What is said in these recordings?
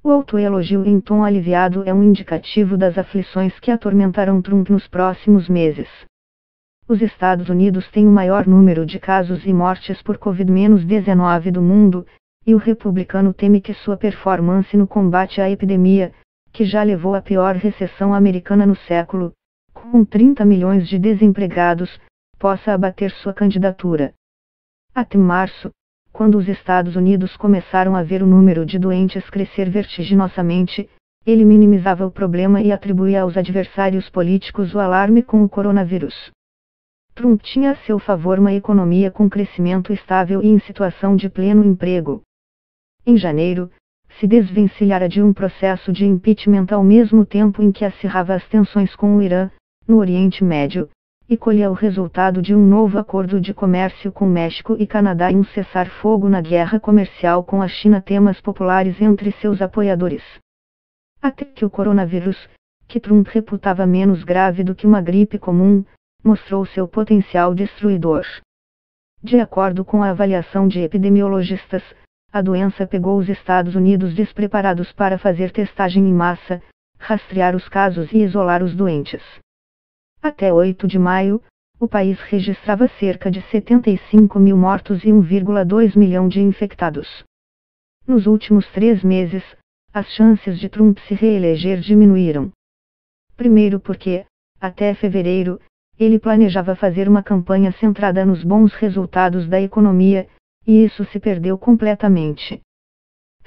O autoelogio em tom aliviado é um indicativo das aflições que atormentarão Trump nos próximos meses. Os Estados Unidos têm o maior número de casos e mortes por Covid-19 do mundo, e o republicano teme que sua performance no combate à epidemia, que já levou à pior recessão americana no século, com 30 milhões de desempregados, possa abater sua candidatura. Até março, quando os Estados Unidos começaram a ver o número de doentes crescer vertiginosamente, ele minimizava o problema e atribuía aos adversários políticos o alarme com o coronavírus. Trump tinha a seu favor uma economia com crescimento estável e em situação de pleno emprego. Em janeiro, se desvencilhara de um processo de impeachment ao mesmo tempo em que acirrava as tensões com o Irã, no Oriente Médio, e colhia o resultado de um novo acordo de comércio com México e Canadá e um cessar-fogo na guerra comercial com a China, temas populares entre seus apoiadores. Até que o coronavírus, que Trump reputava menos grave do que uma gripe comum, mostrou seu potencial destruidor. De acordo com a avaliação de epidemiologistas, a doença pegou os Estados Unidos despreparados para fazer testagem em massa, rastrear os casos e isolar os doentes. Até 8 de maio, o país registrava cerca de 75 mil mortos e 1,2 milhão de infectados. Nos últimos 3 meses, as chances de Trump se reeleger diminuíram. Primeiro porque, até fevereiro, ele planejava fazer uma campanha centrada nos bons resultados da economia, e isso se perdeu completamente.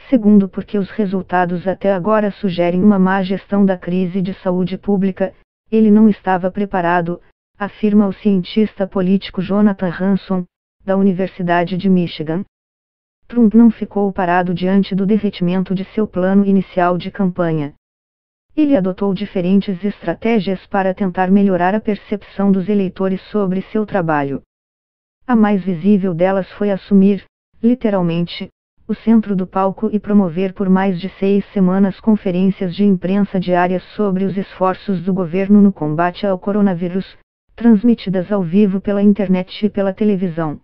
Segundo porque os resultados até agora sugerem uma má gestão da crise de saúde pública. Ele não estava preparado, afirma o cientista político Jonathan Hanson, da Universidade de Michigan. Trump não ficou parado diante do derretimento de seu plano inicial de campanha. Ele adotou diferentes estratégias para tentar melhorar a percepção dos eleitores sobre seu trabalho. A mais visível delas foi assumir, literalmente, o centro do palco e promover por mais de 6 semanas conferências de imprensa diárias sobre os esforços do governo no combate ao coronavírus, transmitidas ao vivo pela internet e pela televisão.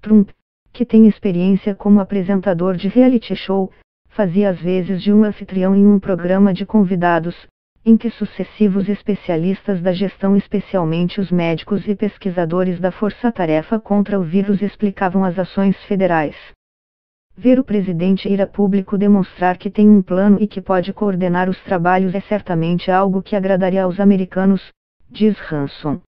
Trump, que tem experiência como apresentador de reality show, fazia às vezes de um anfitrião em um programa de convidados, em que sucessivos especialistas da gestão, especialmente os médicos e pesquisadores da Força-Tarefa contra o Vírus, explicavam as ações federais. Ver o presidente ir a público demonstrar que tem um plano e que pode coordenar os trabalhos é certamente algo que agradaria aos americanos, diz Hanson.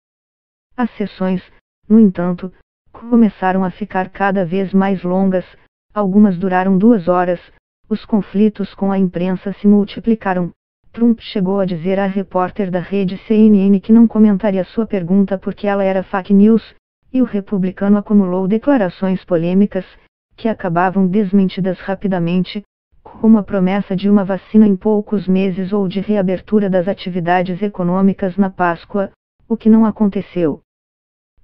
As sessões, no entanto, começaram a ficar cada vez mais longas, algumas duraram 2 horas, os conflitos com a imprensa se multiplicaram. Trump chegou a dizer à repórter da rede CNN que não comentaria sua pergunta porque ela era fake news, e o republicano acumulou declarações polêmicas, que acabavam desmentidas rapidamente, como a promessa de uma vacina em poucos meses ou de reabertura das atividades econômicas na Páscoa, o que não aconteceu.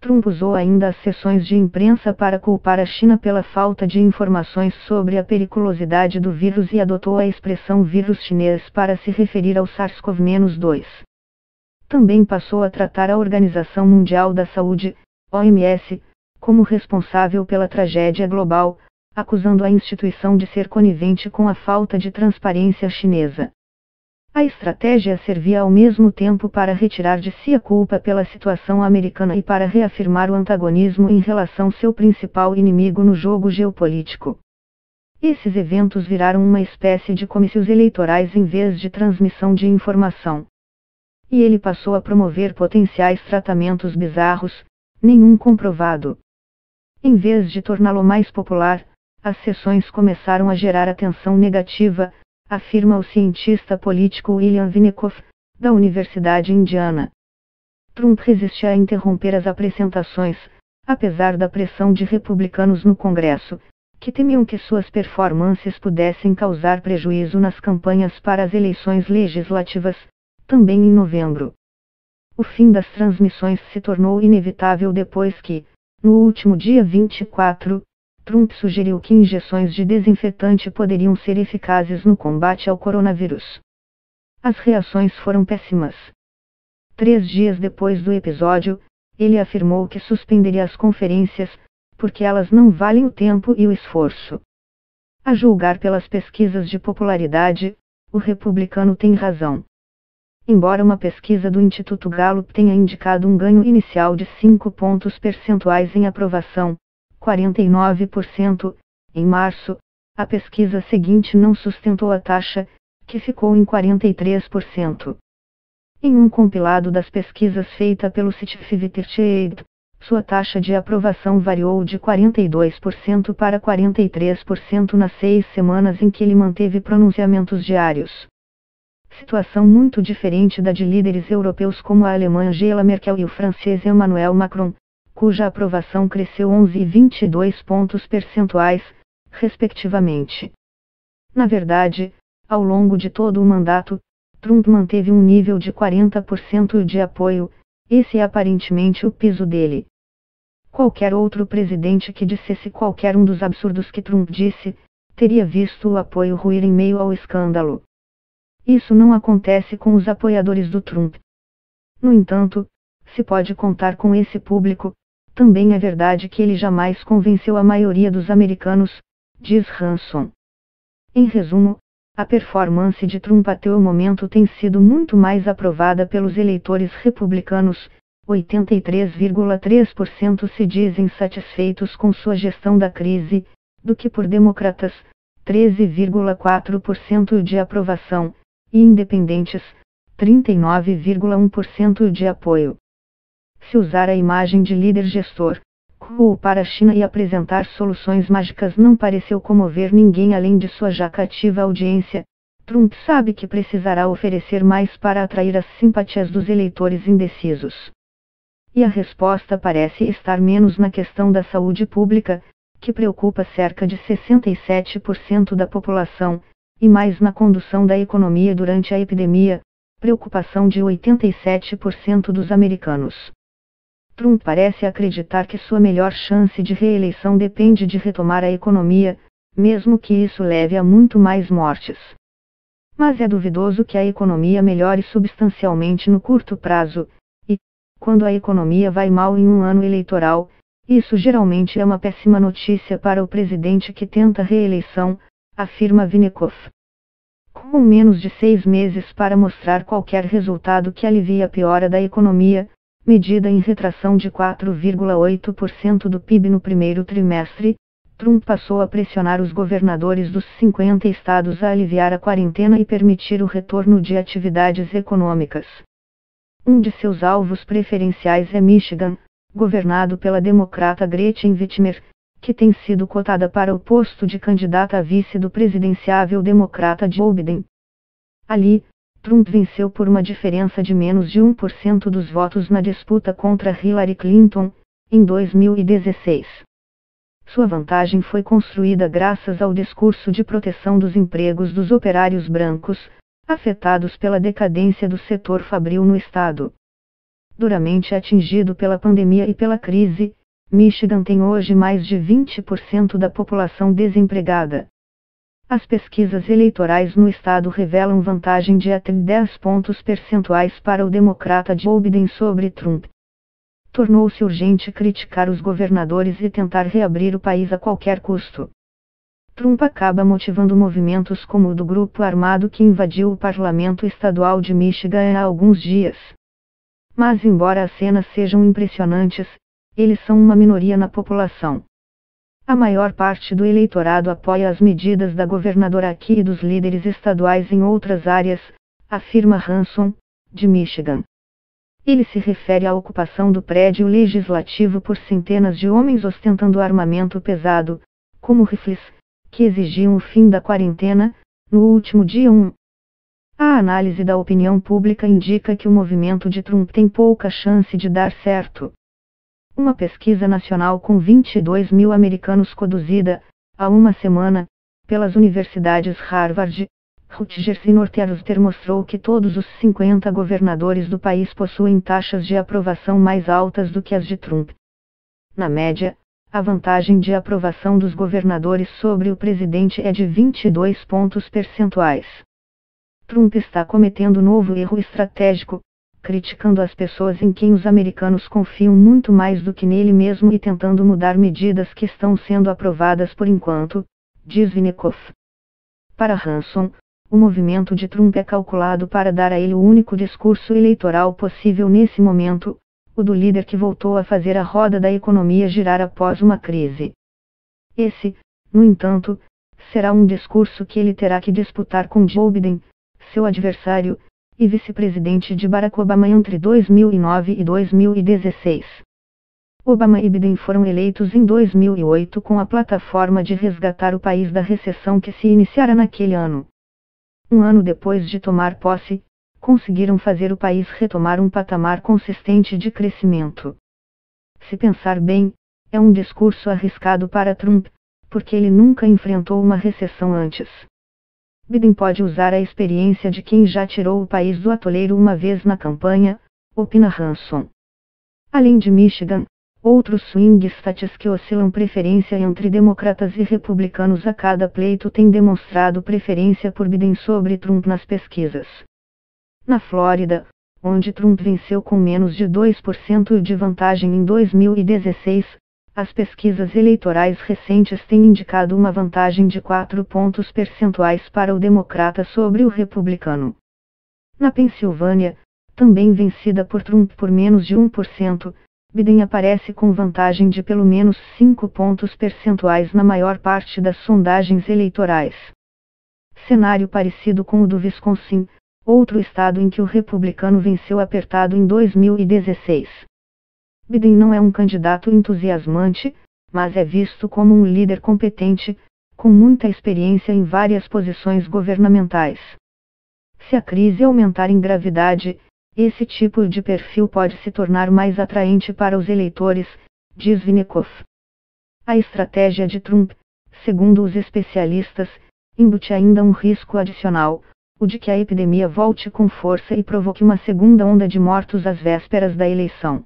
Trump usou ainda as sessões de imprensa para culpar a China pela falta de informações sobre a periculosidade do vírus e adotou a expressão vírus chinês para se referir ao SARS-CoV-2. Também passou a tratar a Organização Mundial da Saúde, OMS, como responsável pela tragédia global, acusando a instituição de ser conivente com a falta de transparência chinesa. A estratégia servia ao mesmo tempo para retirar de si a culpa pela situação americana e para reafirmar o antagonismo em relação ao seu principal inimigo no jogo geopolítico. Esses eventos viraram uma espécie de comícios eleitorais em vez de transmissão de informação. E ele passou a promover potenciais tratamentos bizarros, nenhum comprovado. Em vez de torná-lo mais popular, as sessões começaram a gerar atenção negativa, afirma o cientista político William Vinikoff, da Universidade Indiana. Trump resistia a interromper as apresentações, apesar da pressão de republicanos no Congresso, que temiam que suas performances pudessem causar prejuízo nas campanhas para as eleições legislativas, também em novembro. O fim das transmissões se tornou inevitável depois que, no último dia 24, Trump sugeriu que injeções de desinfetante poderiam ser eficazes no combate ao coronavírus. As reações foram péssimas. 3 dias depois do episódio, ele afirmou que suspenderia as conferências, porque elas não valem o tempo e o esforço. A julgar pelas pesquisas de popularidade, o republicano tem razão. Embora uma pesquisa do Instituto Gallup tenha indicado um ganho inicial de 5 pontos percentuais em aprovação, 49%, em março, a pesquisa seguinte não sustentou a taxa, que ficou em 43%. Em um compilado das pesquisas feita pelo Scientific Trade, sua taxa de aprovação variou de 42% para 43% nas 6 semanas em que ele manteve pronunciamentos diários. Situação muito diferente da de líderes europeus como a alemã Angela Merkel e o francês Emmanuel Macron, cuja aprovação cresceu 11 e 22 pontos percentuais, respectivamente. Na verdade, ao longo de todo o mandato, Trump manteve um nível de 40% de apoio, esse é aparentemente o piso dele. Qualquer outro presidente que dissesse qualquer um dos absurdos que Trump disse, teria visto o apoio ruir em meio ao escândalo. Isso não acontece com os apoiadores do Trump. No entanto, se pode contar com esse público, também é verdade que ele jamais convenceu a maioria dos americanos, diz Hanson. Em resumo, a performance de Trump até o momento tem sido muito mais aprovada pelos eleitores republicanos, 83,3% se dizem satisfeitos com sua gestão da crise, do que por democratas, 13,4% de aprovação, e independentes, 39,1% de apoio. Se usar a imagem de líder gestor, cool para a China e apresentar soluções mágicas não pareceu comover ninguém além de sua já cativa audiência, Trump sabe que precisará oferecer mais para atrair as simpatias dos eleitores indecisos. E a resposta parece estar menos na questão da saúde pública, que preocupa cerca de 67% da população, e mais na condução da economia durante a epidemia, preocupação de 87% dos americanos. Trump parece acreditar que sua melhor chance de reeleição depende de retomar a economia, mesmo que isso leve a muito mais mortes. Mas é duvidoso que a economia melhore substancialmente no curto prazo, e, quando a economia vai mal em um ano eleitoral, isso geralmente é uma péssima notícia para o presidente que tenta reeleição, afirma Vinikoff. Com menos de 6 meses para mostrar qualquer resultado que alivie a piora da economia, medida em retração de 4,8% do PIB no primeiro trimestre, Trump passou a pressionar os governadores dos 50 estados a aliviar a quarentena e permitir o retorno de atividades econômicas. Um de seus alvos preferenciais é Michigan, governado pela democrata Gretchen Whitmer, que tem sido cotada para o posto de candidata a vice do presidenciável democrata Joe Biden. Ali, Trump venceu por uma diferença de menos de 1% dos votos na disputa contra Hillary Clinton, em 2016. Sua vantagem foi construída graças ao discurso de proteção dos empregos dos operários brancos, afetados pela decadência do setor fabril no estado. Duramente atingido pela pandemia e pela crise, Michigan tem hoje mais de 20% da população desempregada. As pesquisas eleitorais no estado revelam vantagem de até 10 pontos percentuais para o democrata Joe Biden sobre Trump. Tornou-se urgente criticar os governadores e tentar reabrir o país a qualquer custo. Trump acaba motivando movimentos como o do grupo armado que invadiu o parlamento estadual de Michigan há alguns dias. Mas embora as cenas sejam impressionantes, eles são uma minoria na população. A maior parte do eleitorado apoia as medidas da governadora aqui e dos líderes estaduais em outras áreas, afirma Hanson, de Michigan. Ele se refere à ocupação do prédio legislativo por centenas de homens ostentando armamento pesado, como rifles, que exigiam o fim da quarentena, no último dia 1. A análise da opinião pública indica que o movimento de Trump tem pouca chance de dar certo. Uma pesquisa nacional com 22 mil americanos conduzida, há uma semana, pelas universidades Harvard, Rutgers e Northwestern mostrou que todos os 50 governadores do país possuem taxas de aprovação mais altas do que as de Trump. Na média, a vantagem de aprovação dos governadores sobre o presidente é de 22 pontos percentuais. Trump está cometendo novo erro estratégico, criticando as pessoas em quem os americanos confiam muito mais do que nele mesmo e tentando mudar medidas que estão sendo aprovadas por enquanto, diz Vinikoff. Para Hanson, o movimento de Trump é calculado para dar a ele o único discurso eleitoral possível nesse momento, o do líder que voltou a fazer a roda da economia girar após uma crise. Esse, no entanto, será um discurso que ele terá que disputar com Joe Biden, seu adversário, e vice-presidente de Barack Obama entre 2009 e 2016. Obama e Biden foram eleitos em 2008 com a plataforma de resgatar o país da recessão que se iniciara naquele ano. Um ano depois de tomar posse, conseguiram fazer o país retomar um patamar consistente de crescimento. Se pensar bem, é um discurso arriscado para Trump, porque ele nunca enfrentou uma recessão antes. Biden pode usar a experiência de quem já tirou o país do atoleiro uma vez na campanha, opina Hanson. Além de Michigan, outros swing states que oscilam preferência entre democratas e republicanos a cada pleito têm demonstrado preferência por Biden sobre Trump nas pesquisas. Na Flórida, onde Trump venceu com menos de 2% de vantagem em 2016, as pesquisas eleitorais recentes têm indicado uma vantagem de 4 pontos percentuais para o democrata sobre o republicano. Na Pensilvânia, também vencida por Trump por menos de 1%, Biden aparece com vantagem de pelo menos 5 pontos percentuais na maior parte das sondagens eleitorais. Cenário parecido com o do Wisconsin, outro estado em que o republicano venceu apertado em 2016. Biden não é um candidato entusiasmante, mas é visto como um líder competente, com muita experiência em várias posições governamentais. Se a crise aumentar em gravidade, esse tipo de perfil pode se tornar mais atraente para os eleitores, diz Vinikoff. A estratégia de Trump, segundo os especialistas, embute ainda um risco adicional, o de que a epidemia volte com força e provoque uma segunda onda de mortos às vésperas da eleição.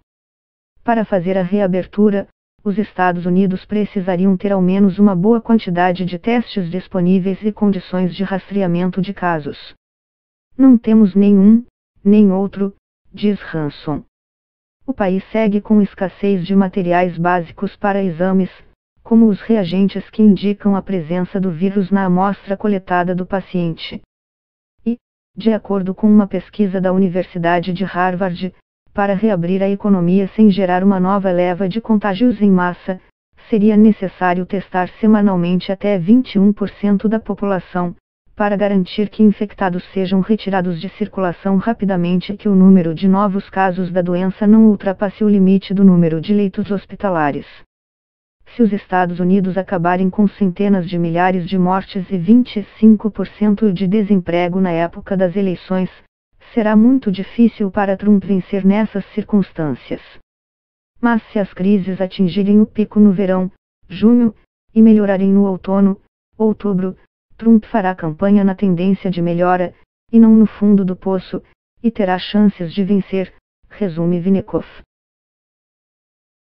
Para fazer a reabertura, os Estados Unidos precisariam ter ao menos uma boa quantidade de testes disponíveis e condições de rastreamento de casos. Não temos nenhum, nem outro, diz Hanson. O país segue com escassez de materiais básicos para exames, como os reagentes que indicam a presença do vírus na amostra coletada do paciente. E, de acordo com uma pesquisa da Universidade de Harvard, para reabrir a economia sem gerar uma nova leva de contágios em massa, seria necessário testar semanalmente até 21% da população, para garantir que infectados sejam retirados de circulação rapidamente e que o número de novos casos da doença não ultrapasse o limite do número de leitos hospitalares. Se os Estados Unidos acabarem com centenas de milhares de mortes e 25% de desemprego na época das eleições, será muito difícil para Trump vencer nessas circunstâncias. Mas se as crises atingirem o pico no verão, junho, e melhorarem no outono, outubro, Trump fará campanha na tendência de melhora, e não no fundo do poço, e terá chances de vencer, resume Vinikoff.